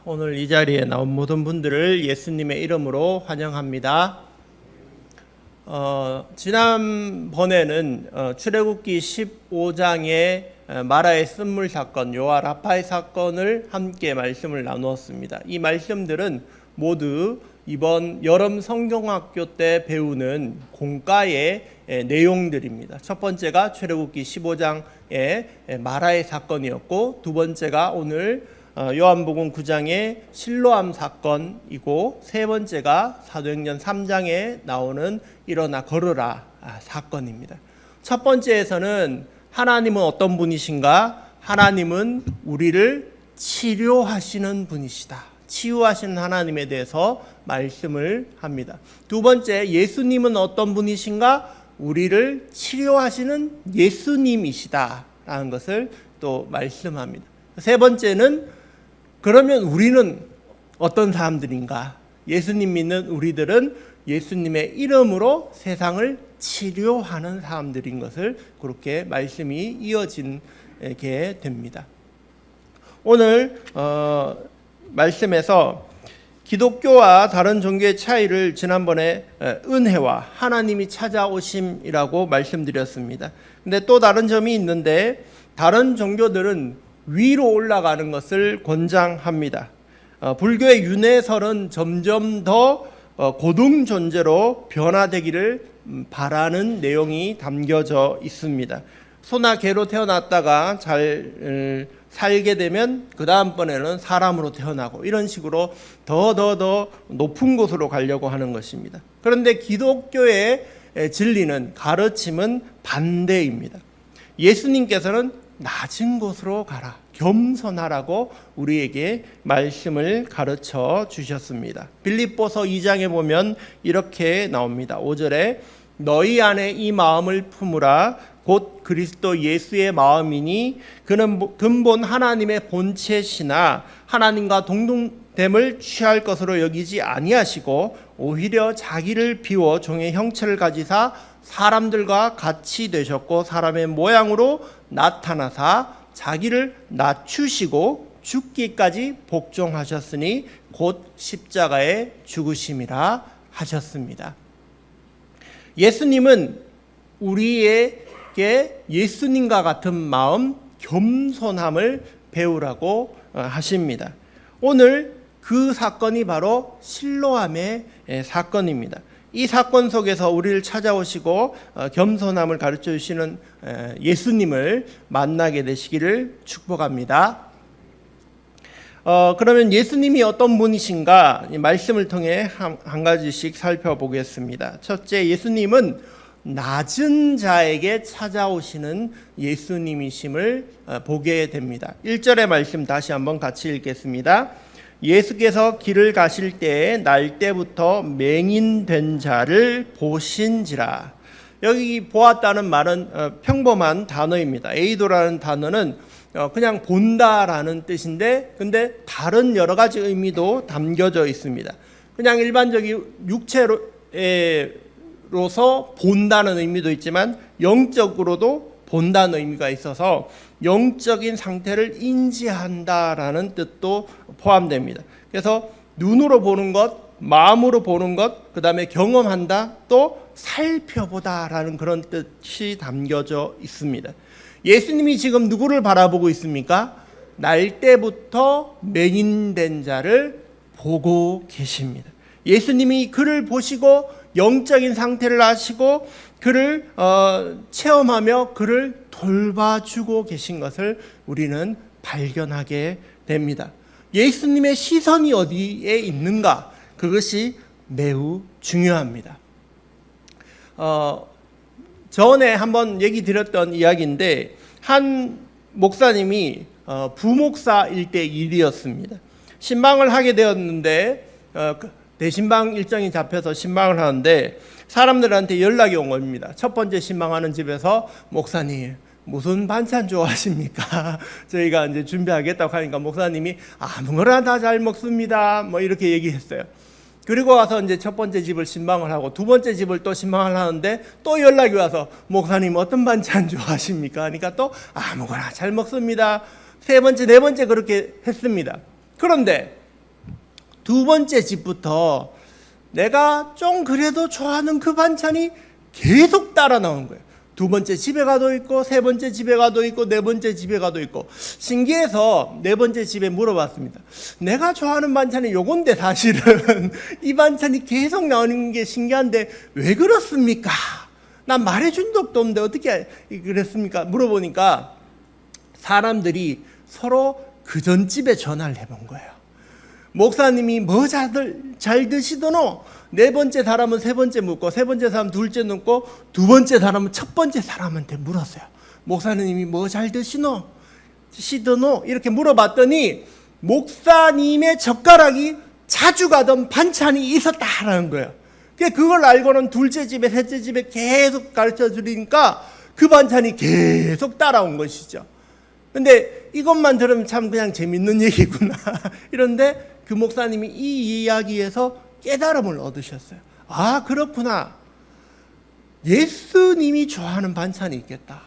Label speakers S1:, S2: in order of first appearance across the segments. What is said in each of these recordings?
S1: 오늘 이 자리에 나온 모든 분들을 예수님의 이름으로 환영합니다. 지난번에는 출애굽기 15장의 마라의 쓴물 사건, 요아라파의 사건을 함께 말씀을 나누었습니다. 이 말씀들은 모두 이번 여름 성경학교 때 배우는 공과의 내용들입니다. 첫 번째가 출애굽기 15장의 마라의 사건이었고, 두 번째가 오늘 요한복음 9장의 실로암 사건이고, 세 번째가 사도행전 3장에 나오는 일어나 걸으라 사건입니다. 첫 번째에서는 하나님은 어떤 분이신가? 하나님은 우리를 치료하시는 분이시다. 치유하시는 하나님에 대해서 말씀을 합니다. 두 번째, 예수님은 어떤 분이신가? 우리를 치료하시는 예수님이시다 라는 것을 또 말씀합니다. 세 번째는 그러면 우리는 어떤 사람들인가? 예수님 믿는 우리들은 예수님의 이름으로 세상을 치료하는 사람들인 것을 그렇게 말씀이 이어지게 됩니다. 오늘 말씀에서 기독교와 다른 종교의 차이를 지난번에 은혜와 하나님이 찾아오심이라고 말씀드렸습니다. 근데 또 다른 점이 있는데, 다른 종교들은 위로 올라가는 것을 권장합니다. 불교의 윤회설은 점점 더 고등 존재로 변화되기를 바라는 내용이 담겨져 있습니다. 소나 개로 태어났다가 잘 살게 되면 그 다음번에는 사람으로 태어나고, 이런 식으로 더 높은 곳으로 가려고 하는 것입니다. 그런데 기독교의 진리는, 가르침은 반대입니다. 예수님께서는 낮은 곳으로 가라, 겸손하라고 우리에게 말씀을 가르쳐 주셨습니다. 빌립보서 2장에 보면 이렇게 나옵니다. 5절에 너희 안에 이 마음을 품으라, 곧 그리스도 예수의 마음이니 그는 근본 하나님의 본체시나 하나님과 동등됨을 취할 것으로 여기지 아니하시고 오히려 자기를 비워 종의 형체를 가지사 사람들과 같이 되셨고 사람의 모양으로 나타나사 자기를 낮추시고 죽기까지 복종하셨으니 곧 십자가에 죽으심이라 하셨습니다. 예수님은 우리에게 예수님과 같은 마음, 겸손함을 배우라고 하십니다. 오늘 그 사건이 바로 실로암의 사건입니다. 이 사건 속에서 우리를 찾아오시고 겸손함을 가르쳐 주시는 예수님을 만나게 되시기를 축복합니다. 그러면 예수님이 어떤 분이신가? 이 말씀을 통해 한 가지씩 살펴보겠습니다. 첫째, 예수님은 낮은 자에게 찾아오시는 예수님이심을 보게 됩니다. 1절의 말씀 다시 한번 같이 읽겠습니다. 예수께서 길을 가실 때에 날 때부터 맹인된 자를 보신지라. 여기 보았다는 말은 평범한 단어입니다. 에이도라는 단어는 그냥 본다라는 뜻인데, 근데 다른 여러 가지 의미도 담겨져 있습니다. 그냥 일반적인 육체로서 본다는 의미도 있지만 영적으로도 본다는 의미가 있어서 영적인 상태를 인지한다라는 뜻도 포함됩니다. 그래서 눈으로 보는 것, 마음으로 보는 것, 그 다음에 경험한다, 또 살펴보다라는 그런 뜻이 담겨져 있습니다. 예수님이 지금 누구를 바라보고 있습니까? 날 때부터 맹인된 자를 보고 계십니다. 예수님이 그를 보시고 영적인 상태를 아시고 그를 체험하며 그를 돌봐주고 계신 것을 우리는 발견하게 됩니다. 예수님의 시선이 어디에 있는가? 그것이 매우 중요합니다. 전에 한번 얘기 드렸던 이야기인데, 한 목사님이 부목사일 때 일이었습니다. 신방을 하게 되었는데 대신방 일정이 잡혀서 신방을 하는데 사람들한테 연락이 온 겁니다. 첫 번째 신방하는 집에서 목사님 무슨 반찬 좋아하십니까? 저희가 이제 준비하겠다고 하니까 목사님이 아무거나 다 잘 먹습니다. 뭐 이렇게 얘기했어요. 그리고 와서 이제 첫 번째 집을 신방을 하고 두 번째 집을 또 신방을 하는데 또 연락이 와서 목사님 어떤 반찬 좋아하십니까? 하니까 또 아무거나 잘 먹습니다. 세 번째, 네 번째 그렇게 했습니다. 그런데 두 번째 집부터 내가 좀 그래도 좋아하는 그 반찬이 계속 따라 나오는 거예요. 두 번째 집에 가도 있고, 세 번째 집에 가도 있고, 네 번째 집에 가도 있고. 신기해서 네 번째 집에 물어봤습니다. 내가 좋아하는 반찬이 요건데 사실은 이 반찬이 계속 나오는 게 신기한데 왜 그렇습니까? 난 말해준 적도 없는데 어떻게 그랬습니까? 물어보니까 사람들이 서로 그 전 집에 전화를 해본 거예요. 목사님이 뭐 잘 드시더노? 네 번째 사람은 세 번째 묻고, 세 번째 사람 둘째 묻고, 두 번째 사람은 첫 번째 사람한테 물었어요. 목사님이 뭐 잘 드시더노? 이렇게 물어봤더니 목사님의 젓가락이 자주 가던 반찬이 있었다라는 거예요. 그걸 알고는 둘째 집에 셋째 집에 계속 가르쳐 주니까 그 반찬이 계속 따라온 것이죠. 근데 이것만 들으면 참 그냥 재밌는 얘기구나. 이런데 그 목사님이 이 이야기에서 깨달음을 얻으셨어요. 아, 그렇구나. 예수님이 좋아하는 반찬이 있겠다.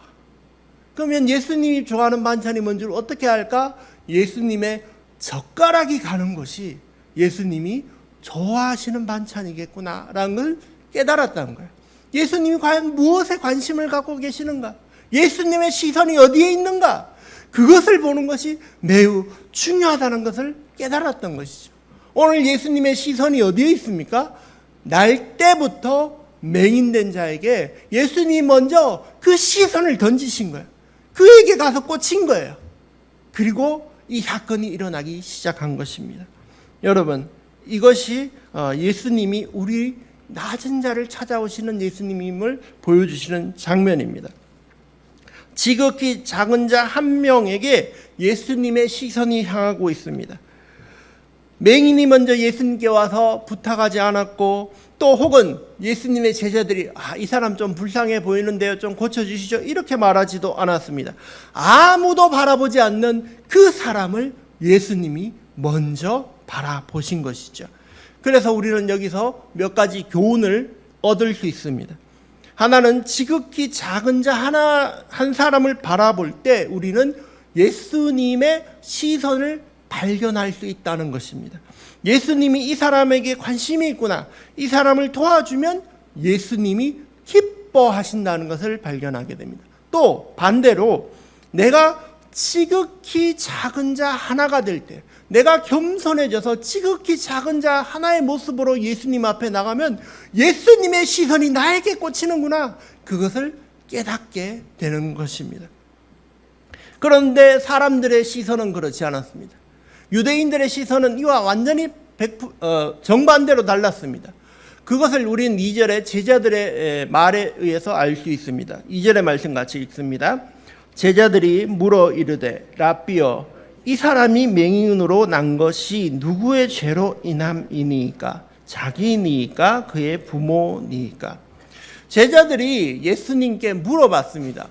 S1: 그러면 예수님이 좋아하는 반찬이 뭔지 어떻게 알까? 예수님의 젓가락이 가는 것이 예수님이 좋아하시는 반찬이겠구나라는 걸 깨달았다는 거예요. 예수님이 과연 무엇에 관심을 갖고 계시는가? 예수님의 시선이 어디에 있는가? 그것을 보는 것이 매우 중요하다는 것을 깨달았던 것이죠. 오늘 예수님의 시선이 어디에 있습니까? 날 때부터 맹인된 자에게 예수님이 먼저 그 시선을 던지신 거예요. 그에게 가서 꽂힌 거예요. 그리고 이 사건이 일어나기 시작한 것입니다. 여러분, 이것이 예수님이 우리 낮은 자를 찾아오시는 예수님임을 보여주시는 장면입니다. 지극히 작은 자 한 명에게 예수님의 시선이 향하고 있습니다. 맹인이 먼저 예수님께 와서 부탁하지 않았고, 또 혹은 예수님의 제자들이 이 사람 좀 불쌍해 보이는데요, 좀 고쳐주시죠, 이렇게 말하지도 않았습니다. 아무도 바라보지 않는 그 사람을 예수님이 먼저 바라보신 것이죠. 그래서 우리는 여기서 몇 가지 교훈을 얻을 수 있습니다. 하나는 지극히 작은 자 한 사람을 바라볼 때 우리는 예수님의 시선을 발견할 수 있다는 것입니다. 예수님이 이 사람에게 관심이 있구나, 이 사람을 도와주면 예수님이 기뻐하신다는 것을 발견하게 됩니다. 또 반대로 내가 지극히 작은 자 하나가 될 때, 내가 겸손해져서 지극히 작은 자 하나의 모습으로 예수님 앞에 나가면 예수님의 시선이 나에게 꽂히는구나, 그것을 깨닫게 되는 것입니다. 그런데 사람들의 시선은 그렇지 않았습니다. 유대인들의 시선은 이와 완전히 정반대로 달랐습니다. 그것을 우리는 2절의 제자들의 말에 의해서 알 수 있습니다. 2절의 말씀 같이 읽습니다. 제자들이 물어 이르되 랍비여, 이 사람이 맹인으로 난 것이 누구의 죄로 인함이니까? 자기니까 그의 부모니까? 제자들이 예수님께 물어봤습니다.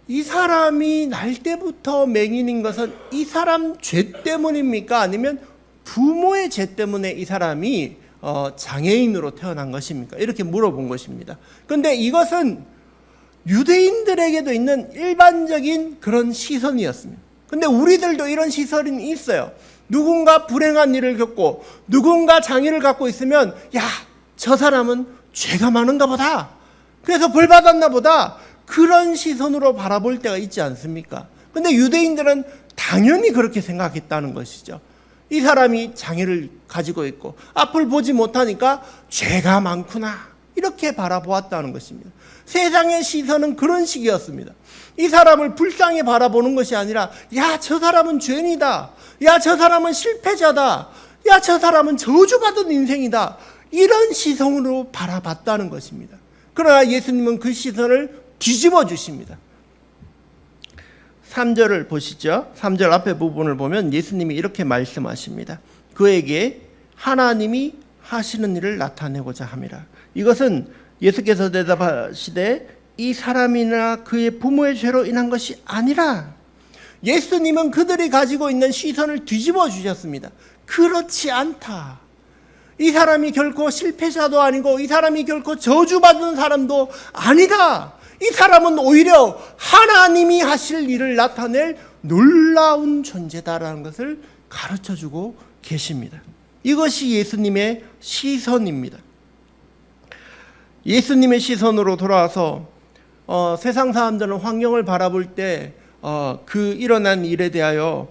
S1: 이 사람이 날 때부터 맹인인 것은 이 사람 죄 때문입니까? 아니면 부모의 죄 때문에 이 사람이 장애인으로 태어난 것입니까? 이렇게 물어본 것입니다. 그런데 이것은 유대인들에게도 있는 일반적인 그런 시선이었습니다. 근데 우리들도 이런 시선이 있어요. 누군가 불행한 일을 겪고 누군가 장애를 갖고 있으면 저 사람은 죄가 많은가 보다, 그래서 벌 받았나 보다, 그런 시선으로 바라볼 때가 있지 않습니까? 근데 유대인들은 당연히 그렇게 생각했다는 것이죠. 이 사람이 장애를 가지고 있고 앞을 보지 못하니까 죄가 많구나, 이렇게 바라보았다는 것입니다. 세상의 시선은 그런 식이었습니다. 이 사람을 불쌍히 바라보는 것이 아니라 저 사람은 죄인이다, 저 사람은 실패자다, 저 사람은 저주받은 인생이다, 이런 시선으로 바라봤다는 것입니다. 그러나 예수님은 그 시선을 뒤집어 주십니다. 3절을 보시죠. 3절 앞에 부분을 보면 예수님이 이렇게 말씀하십니다. 그에게 하나님이 하시는 일을 나타내고자 함이라. 이것은 예수께서 대답하시되 이 사람이나 그의 부모의 죄로 인한 것이 아니라, 예수님은 그들이 가지고 있는 시선을 뒤집어 주셨습니다. 그렇지 않다. 이 사람이 결코 실패자도 아니고 이 사람이 결코 저주받은 사람도 아니다. 이 사람은 오히려 하나님이 하실 일을 나타낼 놀라운 존재다라는 것을 가르쳐주고 계십니다. 이것이 예수님의 시선입니다. 예수님의 시선으로 돌아와서 세상 사람들은 환경을 바라볼 때 그 일어난 일에 대하여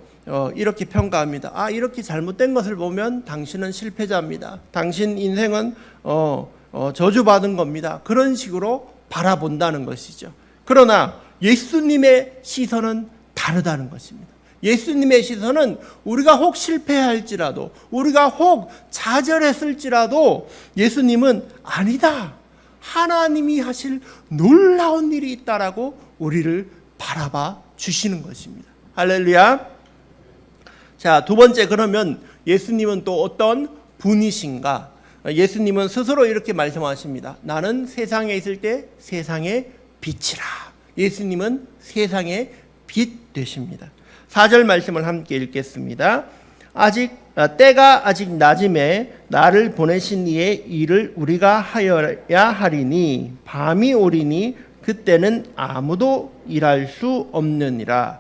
S1: 이렇게 평가합니다. 이렇게 잘못된 것을 보면 당신은 실패자입니다. 당신 인생은 저주받은 겁니다. 그런 식으로 바라본다는 것이죠. 그러나 예수님의 시선은 다르다는 것입니다. 예수님의 시선은 우리가 혹 실패할지라도, 우리가 혹 좌절했을지라도 예수님은 아니다, 하나님이 하실 놀라운 일이 있다라고 우리를 바라봐 주시는 것입니다. 할렐루야. 자, 두 번째, 그러면 예수님은 또 어떤 분이신가? 예수님은 스스로 이렇게 말씀하십니다. 나는 세상에 있을 때 세상의 빛이라. 예수님은 세상의 빛 되십니다. 4절 말씀을 함께 읽겠습니다. 때가 아직 낮음에 나를 보내신 이의 일을 우리가 하여야 하리니 밤이 오리니 그때는 아무도 일할 수 없느니라.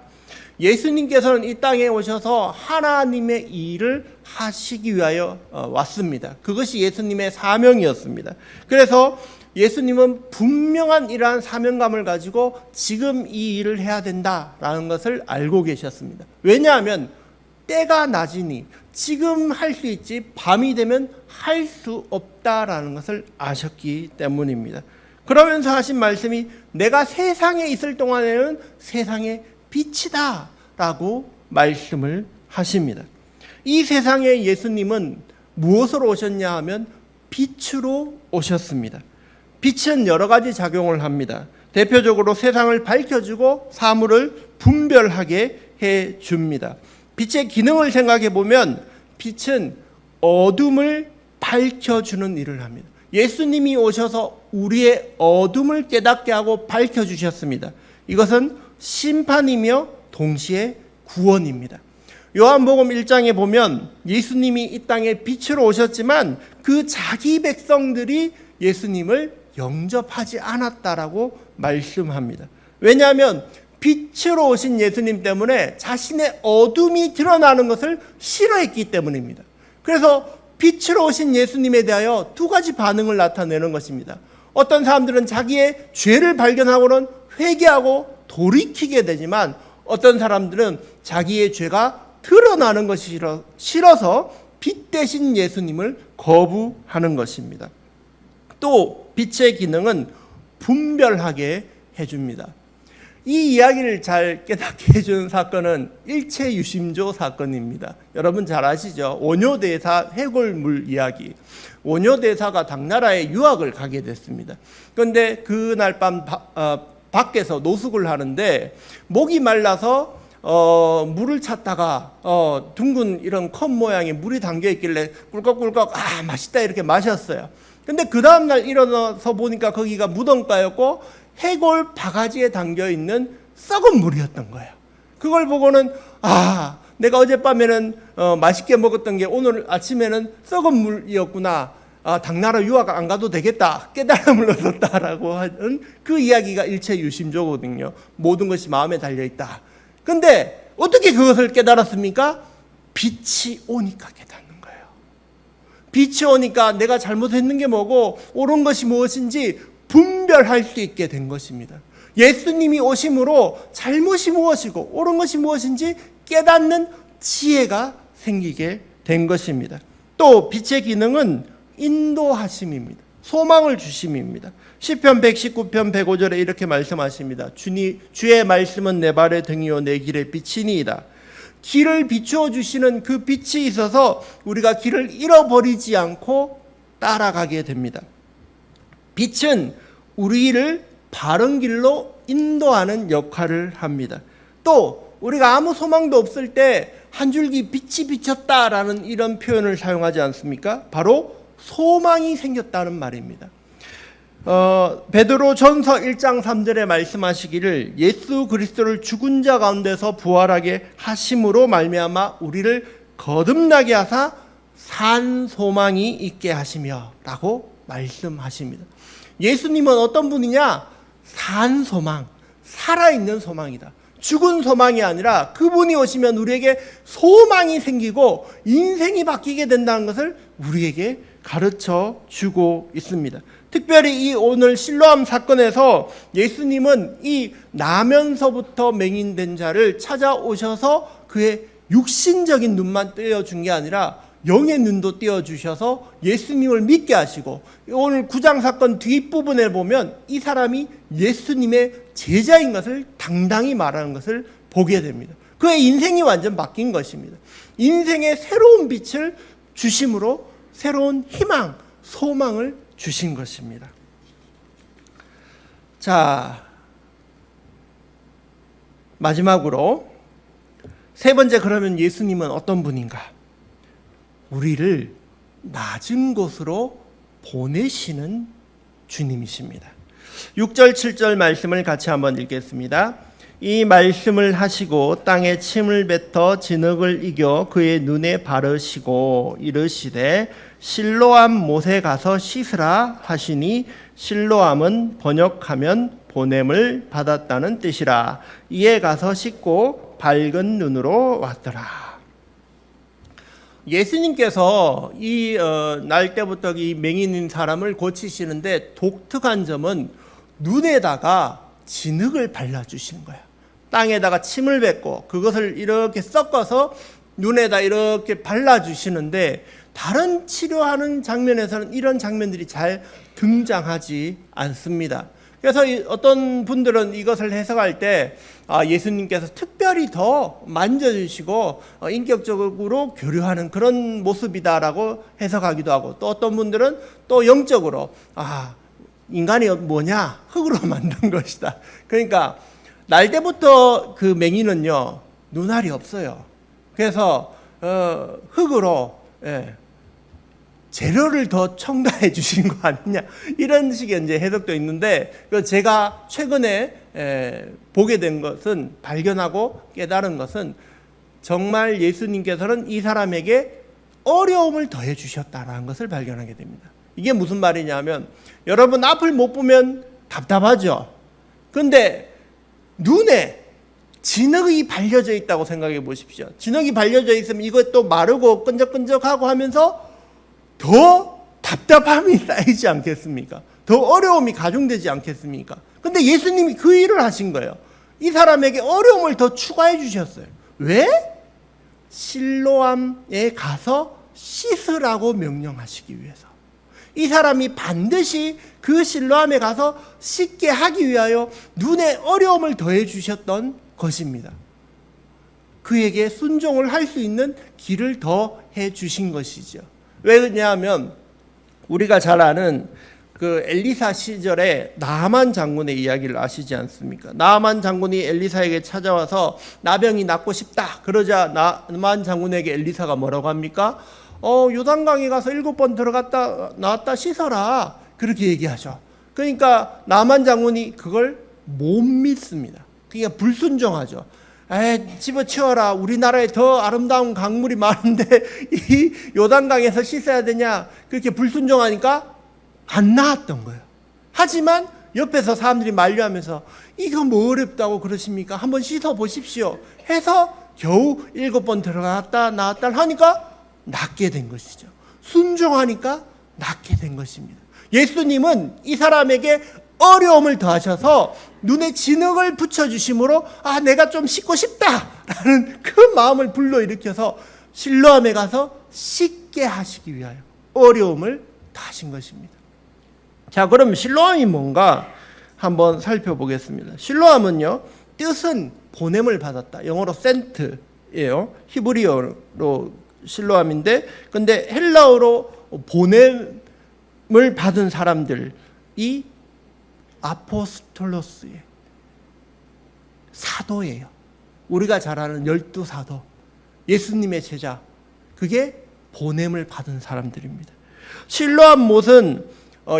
S1: 예수님께서는 이 땅에 오셔서 하나님의 일을 하시기 위하여 왔습니다. 그것이 예수님의 사명이었습니다. 그래서 예수님은 분명한 이러한 사명감을 가지고 지금 이 일을 해야 된다라는 것을 알고 계셨습니다. 왜냐하면 때가 낮으니 지금 할 수 있지 밤이 되면 할 수 없다라는 것을 아셨기 때문입니다. 그러면서 하신 말씀이 내가 세상에 있을 동안에는 세상의 빛이다 라고 말씀을 하십니다. 이 세상에 예수님은 무엇으로 오셨냐 하면 빛으로 오셨습니다. 빛은 여러 가지 작용을 합니다. 대표적으로 세상을 밝혀주고 사물을 분별하게 해줍니다. 빛의 기능을 생각해 보면 빛은 어둠을 밝혀주는 일을 합니다. 예수님이 오셔서 우리의 어둠을 깨닫게 하고 밝혀주셨습니다. 이것은 심판이며 동시에 구원입니다. 요한복음 1장에 보면 예수님이 이 땅에 빛으로 오셨지만 그 자기 백성들이 예수님을 영접하지 않았다라고 말씀합니다. 왜냐하면 빛으로 오신 예수님 때문에 자신의 어둠이 드러나는 것을 싫어했기 때문입니다. 그래서 빛으로 오신 예수님에 대하여 두 가지 반응을 나타내는 것입니다. 어떤 사람들은 자기의 죄를 발견하고는 회개하고 돌이키게 되지만 어떤 사람들은 자기의 죄가 드러나는 것이 싫어서 빛 대신 예수님을 거부하는 것입니다. 또 빛의 기능은 분별하게 해줍니다. 이 이야기를 잘 깨닫게 해주는 사건은 일체유심조 사건입니다. 여러분 잘 아시죠? 원효대사 해골물 이야기. 원효대사가 당나라에 유학을 가게 됐습니다. 그런데 그날 밤 밖에서 노숙을 하는데 목이 말라서 물을 찾다가 둥근 이런 컵 모양의 물이 담겨 있길래 꿀꺽꿀꺽 맛있다 이렇게 마셨어요. 근데 그 다음날 일어나서 보니까 거기가 무덤가였고 해골 바가지에 담겨 있는 썩은 물이었던 거예요. 그걸 보고는 내가 어젯밤에는 맛있게 먹었던 게 오늘 아침에는 썩은 물이었구나. 당나라 유학 안 가도 되겠다. 깨달음을 얻었다라고 하는 그 이야기가 일체유심조거든요. 모든 것이 마음에 달려있다. 근데 어떻게 그것을 깨달았습니까? 빛이 오니까 깨닫는 거예요. 빛이 오니까 내가 잘못했는 게 뭐고 옳은 것이 무엇인지 분별할 수 있게 된 것입니다. 예수님이 오심으로 잘못이 무엇이고 옳은 것이 무엇인지 깨닫는 지혜가 생기게 된 것입니다. 또 빛의 기능은 인도하심입니다. 소망을 주심입니다. 시편 119편 105절에 이렇게 말씀하십니다. 주의 말씀은 내 발의 등이요 내 길의 빛이니이다. 길을 비추어 주시는 그 빛이 있어서 우리가 길을 잃어버리지 않고 따라가게 됩니다. 빛은 우리를 바른 길로 인도하는 역할을 합니다. 또 우리가 아무 소망도 없을 때 한 줄기 빛이 비쳤다라는 이런 표현을 사용하지 않습니까? 바로 소망이 생겼다는 말입니다. 베드로 전서 1장 3절에 말씀하시기를 예수 그리스도를 죽은 자 가운데서 부활하게 하심으로 말미암아 우리를 거듭나게 하사 산 소망이 있게 하시며 라고 말씀하십니다. 예수님은 어떤 분이냐? 산 소망, 살아있는 소망이다. 죽은 소망이 아니라 그분이 오시면 우리에게 소망이 생기고 인생이 바뀌게 된다는 것을 우리에게 가르쳐 주고 있습니다. 특별히 이 오늘 실로암 사건에서 예수님은 이 나면서부터 맹인된 자를 찾아오셔서 그의 육신적인 눈만 떼어준 게 아니라 영의 눈도 떼어주셔서 예수님을 믿게 하시고, 오늘 9장 사건 뒷부분에 보면 이 사람이 예수님의 제자인 것을 당당히 말하는 것을 보게 됩니다. 그의 인생이 완전 바뀐 것입니다. 인생의 새로운 빛을 주심으로 새로운 희망, 소망을 주신 것입니다. 자, 마지막으로 세 번째, 그러면 예수님은 어떤 분인가? 우리를 낮은 곳으로 보내시는 주님이십니다. 6절 7절 말씀을 같이 한번 읽겠습니다. 이 말씀을 하시고 땅에 침을 뱉어 진흙을 이겨 그의 눈에 바르시고 이르시되 실로암 못에 가서 씻으라 하시니, 실로암은 번역하면 보냄을 받았다는 뜻이라. 이에 가서 씻고 밝은 눈으로 왔더라. 예수님께서 이 날 때부터 이 맹인인 사람을 고치시는데 독특한 점은 눈에다가 진흙을 발라주시는 거예요. 땅에다가 침을 뱉고 그것을 이렇게 섞어서 눈에다 이렇게 발라주시는데, 다른 치료하는 장면에서는 이런 장면들이 잘 등장하지 않습니다. 그래서 어떤 분들은 이것을 해석할 때 예수님께서 특별히 더 만져주시고 인격적으로 교류하는 그런 모습이다라고 해석하기도 하고, 또 어떤 분들은 또 영적으로 인간이 뭐냐, 흙으로 만든 것이다. 그러니까 날 때부터 그 맹인은요 눈알이 없어요. 그래서 흙으로 재료를 더 첨가해 주신 거 아니냐, 이런 식의 이제 해석도 있는데, 제가 최근에 보게 된 것은, 발견하고 깨달은 것은, 정말 예수님께서는 이 사람에게 어려움을 더해 주셨다라는 것을 발견하게 됩니다. 이게 무슨 말이냐면, 여러분 앞을 못 보면 답답하죠. 근데 눈에 진흙이 발려져 있다고 생각해 보십시오. 진흙이 발려져 있으면 이것도 마르고 끈적끈적하고 하면서 더 답답함이 쌓이지 않겠습니까? 더 어려움이 가중되지 않겠습니까? 근데 예수님이 그 일을 하신 거예요. 이 사람에게 어려움을 더 추가해 주셨어요. 왜? 실로암에 가서 씻으라고 명령하시기 위해서. 이 사람이 반드시 그 실로암에 가서 씻게 하기 위하여 눈에 어려움을 더해 주셨던 것입니다. 그에게 순종을 할 수 있는 길을 더해 주신 것이죠. 왜 그러냐면, 우리가 잘 아는 그 엘리사 시절에 나하만 장군의 이야기를 아시지 않습니까? 나하만 장군이 엘리사에게 찾아와서 나병이 낫고 싶다 그러자 나하만 장군에게 엘리사가 뭐라고 합니까? 요단강에 가서 7번 들어갔다 나왔다 씻어라, 그렇게 얘기하죠. 그러니까 나하만 장군이 그걸 못 믿습니다. 그러니까 불순종하죠. 집어치워라. 우리나라에 더 아름다운 강물이 많은데 이 요단강에서 씻어야 되냐, 그렇게 불순종하니까 안 나았던 거예요. 하지만 옆에서 사람들이 만류하면서 이거 뭐 어렵다고 그러십니까? 한번 씻어 보십시오 해서 겨우 7번 들어갔다 나왔다 하니까 낫게 된 것이죠. 순종하니까 낫게 된 것입니다. 예수님은 이 사람에게 어려움을 더하셔서 눈에 진흙을 붙여주심으로 내가 좀 씻고 싶다라는 그 마음을 불러일으켜서 실로암에 가서 씻게 하시기 위하여 어려움을 더하신 것입니다. 자, 그럼 실로암이 뭔가 한번 살펴보겠습니다. 실로암은요, 뜻은 보냄을 받았다. 영어로 센트예요. 히브리어로 실로암인데, 근데 헬라어로 보냄을 받은 사람들이 아포스톨로스의 사도예요. 우리가 잘 아는 12사도, 예수님의 제자, 그게 보냄을 받은 사람들입니다. 실로암 못은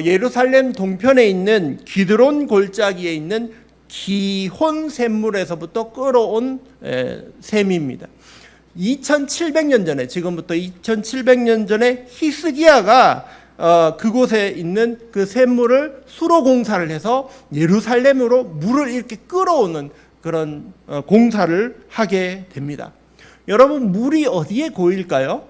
S1: 예루살렘 동편에 있는 기드론 골짜기에 있는 기혼 샘물에서부터 끌어온 샘입니다. 2700년 전에, 지금부터 2700년 전에 히스기야가 그곳에 있는 그 샘물을 수로 공사를 해서 예루살렘으로 물을 이렇게 끌어오는 그런 공사를 하게 됩니다. 여러분, 물이 어디에 고일까요?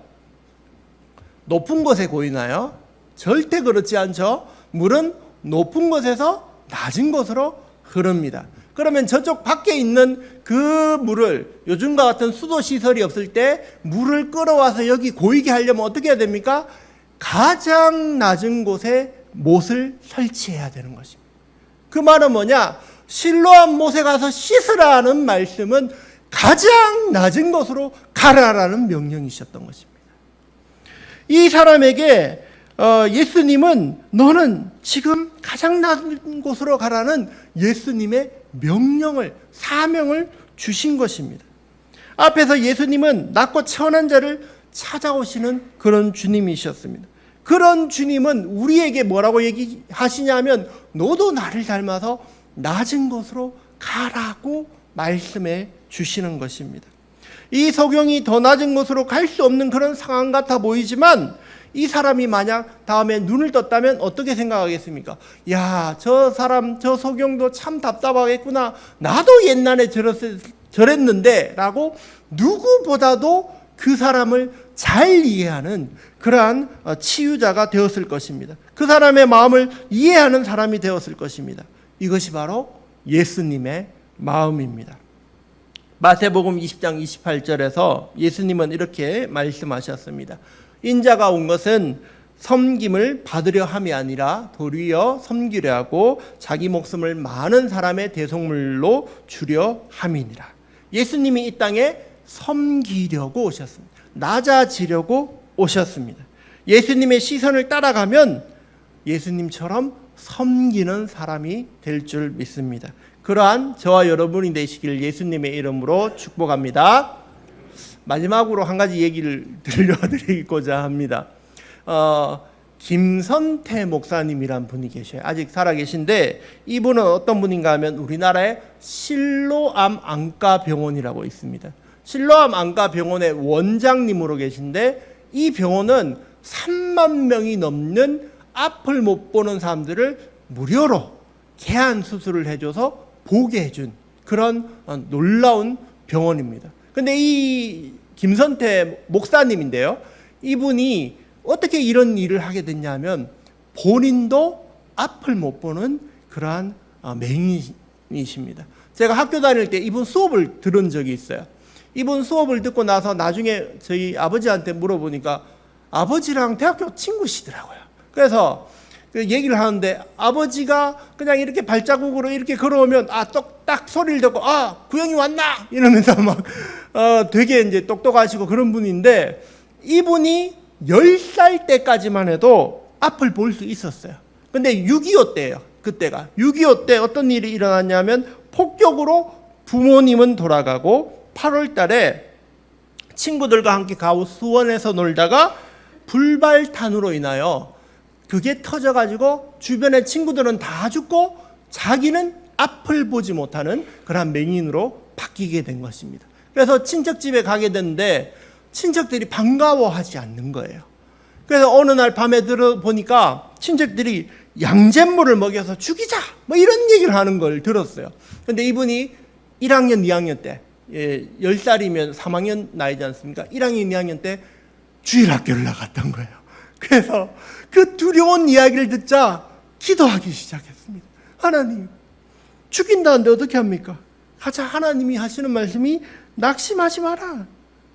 S1: 높은 곳에 고이나요? 절대 그렇지 않죠. 물은 높은 곳에서 낮은 곳으로 흐릅니다. 그러면 저쪽 밖에 있는 그 물을, 요즘과 같은 수도 시설이 없을 때 물을 끌어와서 여기 고이게 하려면 어떻게 해야 됩니까? 가장 낮은 곳에 못을 설치해야 되는 것입니다. 그 말은 뭐냐? 실로암 못에 가서 씻으라는 말씀은 가장 낮은 곳으로 가라라는 명령이셨던 것입니다. 이 사람에게 예수님은 너는 지금 가장 낮은 곳으로 가라는 예수님의 명령을, 사명을 주신 것입니다. 앞에서 예수님은 낮고 천한 자를 찾아오시는 그런 주님이셨습니다. 그런 주님은 우리에게 뭐라고 얘기하시냐면 너도 나를 닮아서 낮은 곳으로 가라고 말씀해 주시는 것입니다. 이 소경이 더 낮은 곳으로 갈 수 없는 그런 상황 같아 보이지만 이 사람이 만약 다음에 눈을 떴다면 어떻게 생각하겠습니까? 야, 저 사람, 저 소경도 참 답답하겠구나. 나도 옛날에 저랬는데 라고 누구보다도 그 사람을 잘 이해하는 그러한 치유자가 되었을 것입니다. 그 사람의 마음을 이해하는 사람이 되었을 것입니다. 이것이 바로 예수님의 마음입니다. 마태복음 20장 28절에서 예수님은 이렇게 말씀하셨습니다. 인자가 온 것은 섬김을 받으려 함이 아니라 도리어 섬기려 하고 자기 목숨을 많은 사람의 대속물로 주려 함이니라. 예수님이 이 땅에 섬기려고 오셨습니다. 낮아지려고 오셨습니다. 예수님의 시선을 따라가면 예수님처럼 섬기는 사람이 될 줄 믿습니다. 그러한 저와 여러분이 되시길 예수님의 이름으로 축복합니다. 마지막으로 한 가지 얘기를 들려드리고자 합니다. 김선태 목사님이란 분이 계셔요. 아직 살아계신데 이분은 어떤 분인가 하면 우리나라의 실로암 안과병원이라고 있습니다. 실로암 안과병원의 원장님으로 계신데 이 병원은 3만 명이 넘는 앞을 못 보는 사람들을 무료로 개안 수술을 해줘서 보게 해준 그런 놀라운 병원입니다. 근데 이 김선태 목사님인데요. 이분이 어떻게 이런 일을 하게 됐냐면 본인도 앞을 못 보는 그러한 맹인이십니다. 제가 학교 다닐 때 이분 수업을 들은 적이 있어요. 이분 수업을 듣고 나서 나중에 저희 아버지한테 물어보니까 아버지랑 대학교 친구시더라고요. 그래서 그 얘기를 하는데 아버지가 그냥 이렇게 발자국으로 이렇게 걸어오면 딱 소리를 듣고 구영이 왔나 이러면서 막 되게 이제 똑똑하시고 그런 분인데 이분이 10살 때까지만 해도 앞을 볼 수 있었어요. 근데 6.25 때예요. 그때가 6.25 때 어떤 일이 일어났냐면 폭격으로 부모님은 돌아가고 8월 달에 친구들과 함께 가고 수원에서 놀다가 불발탄으로 인하여 그게 터져가지고 주변의 친구들은 다 죽고 자기는 앞을 보지 못하는 그런 맹인으로 바뀌게 된 것입니다. 그래서 친척집에 가게 됐는데 친척들이 반가워하지 않는 거예요. 그래서 어느 날 밤에 들어보니까 친척들이 양잿물을 먹여서 죽이자 뭐 이런 얘기를 하는 걸 들었어요. 근데 이분이 1학년, 2학년 때 10살이면 3학년 나이지 않습니까? 1학년, 2학년 때 주일학교를 나갔던 거예요. 그래서 그 두려운 이야기를 듣자 기도하기 시작했습니다. 하나님, 죽인다는데 어떻게 합니까? 가자. 하나님이 하시는 말씀이 낙심하지 마라.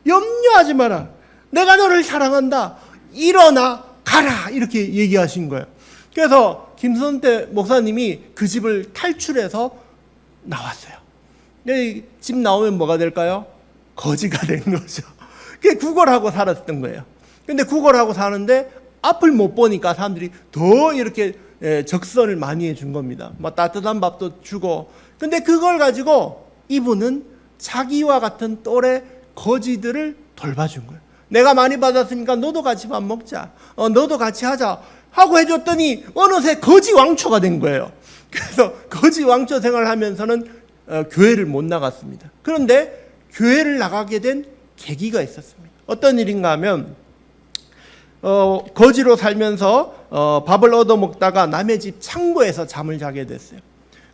S1: 염려하지 마라. 내가 너를 사랑한다. 일어나 가라. 이렇게 얘기하신 거예요. 그래서 김선태 목사님이 그 집을 탈출해서 나왔어요. 집 나오면 뭐가 될까요? 거지가 된 거죠. 그게 구걸하고 살았던 거예요. 근데 구걸하고 사는데 앞을 못 보니까 사람들이 더 이렇게 적선을 많이 해준 겁니다. 뭐 따뜻한 밥도 주고. 근데 그걸 가지고 이분은 자기와 같은 또래 거지들을 돌봐준 거예요. 내가 많이 받았으니까 너도 같이 밥 먹자. 너도 같이 하자. 하고 해줬더니 어느새 거지 왕초가 된 거예요. 그래서 거지 왕초 생활을 하면서는 교회를 못 나갔습니다. 그런데 교회를 나가게 된 계기가 있었습니다. 어떤 일인가 하면 거지로 살면서 밥을 얻어먹다가 남의 집 창고에서 잠을 자게 됐어요.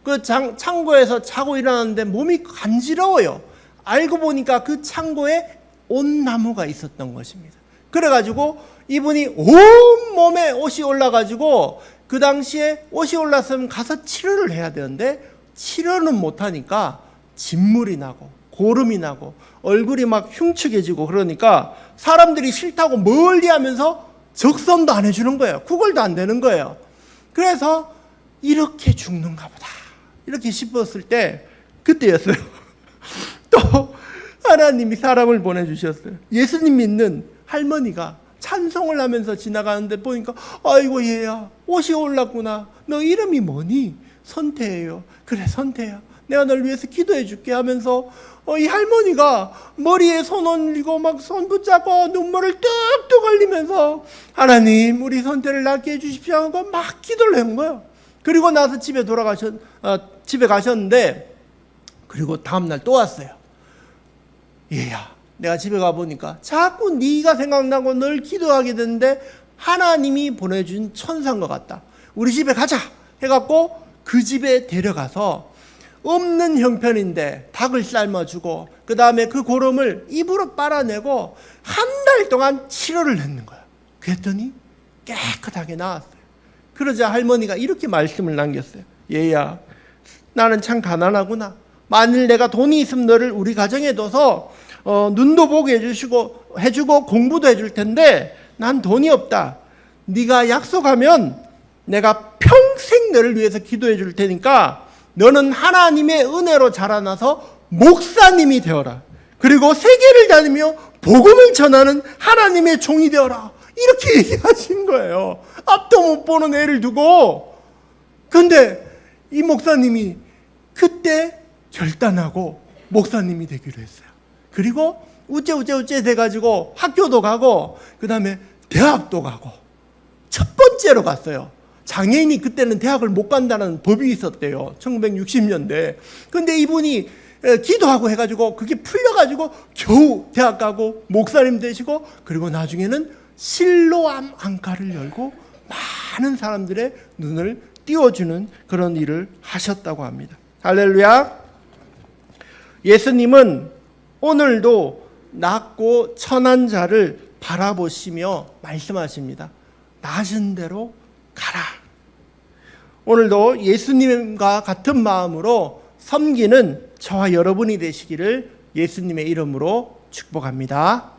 S1: 그 창고에서 자고 일어났는데 몸이 간지러워요. 알고 보니까 그 창고에 온나무가 있었던 것입니다. 그래가지고 이분이 온몸에 옷이 올라가지고 그 당시에 옷이 올랐으면 가서 치료를 해야 되는데 치료는 못하니까 진물이 나고 고름이 나고 얼굴이 막 흉측해지고 그러니까 사람들이 싫다고 멀리 하면서 적선도 안 해주는 거예요. 구걸도 안 되는 거예요. 그래서 이렇게 죽는가 보다 이렇게 싶었을 때 그때였어요. 또 하나님이 사람을 보내주셨어요. 예수님 믿는 할머니가 찬송을 하면서 지나가는데 보니까 아이고 얘야 옷이 올랐구나. 너 이름이 뭐니? 선태예요. 그래 선태야. 내가 널 위해서 기도해 줄게 하면서 이 할머니가 머리에 손 올리고 막 손 붙잡고 눈물을 뚝뚝 흘리면서 하나님 우리 선태를 낫게 해주십시오 하고 막 기도를 한 거예요. 그리고 나서 집에 가셨는데 그리고 다음날 또 왔어요. 얘야 내가 집에 가보니까 자꾸 네가 생각나고 늘 기도하게 되는데 하나님이 보내준 천사인 것 같다. 우리 집에 가자 해갖고 그 집에 데려가서 없는 형편인데 닭을 삶아주고 그 다음에 그 고름을 입으로 빨아내고 한 달 동안 치료를 했는 거야. 그랬더니 깨끗하게 나았어요. 그러자 할머니가 이렇게 말씀을 남겼어요. 얘야 나는 참 가난하구나. 만일 내가 돈이 있으면 너를 우리 가정에 둬서 눈도 보게 해주고 공부도 해줄 텐데 난 돈이 없다. 네가 약속하면 내가 평생 너를 위해서 기도해 줄 테니까 너는 하나님의 은혜로 자라나서 목사님이 되어라. 그리고 세계를 다니며 복음을 전하는 하나님의 종이 되어라. 이렇게 얘기하신 거예요. 앞도 못 보는 애를 두고. 근데 이 목사님이 그때 결단하고 목사님이 되기로 했어요. 그리고 우째 돼가지고 학교도 가고 그 다음에 대학도 가고 첫 번째로 갔어요. 장애인이 그때는 대학을 못 간다는 법이 있었대요. 1960년대. 근데 이분이 기도하고 해가지고 그게 풀려가지고 겨우 대학 가고 목사님 되시고 그리고 나중에는 실로암 안과를 열고 많은 사람들의 눈을 띄워주는 그런 일을 하셨다고 합니다. 할렐루야. 예수님은 오늘도 낮고 천한 자를 바라보시며 말씀하십니다. 낮은 대로 가라. 오늘도 예수님과 같은 마음으로 섬기는 저와 여러분이 되시기를 예수님의 이름으로 축복합니다.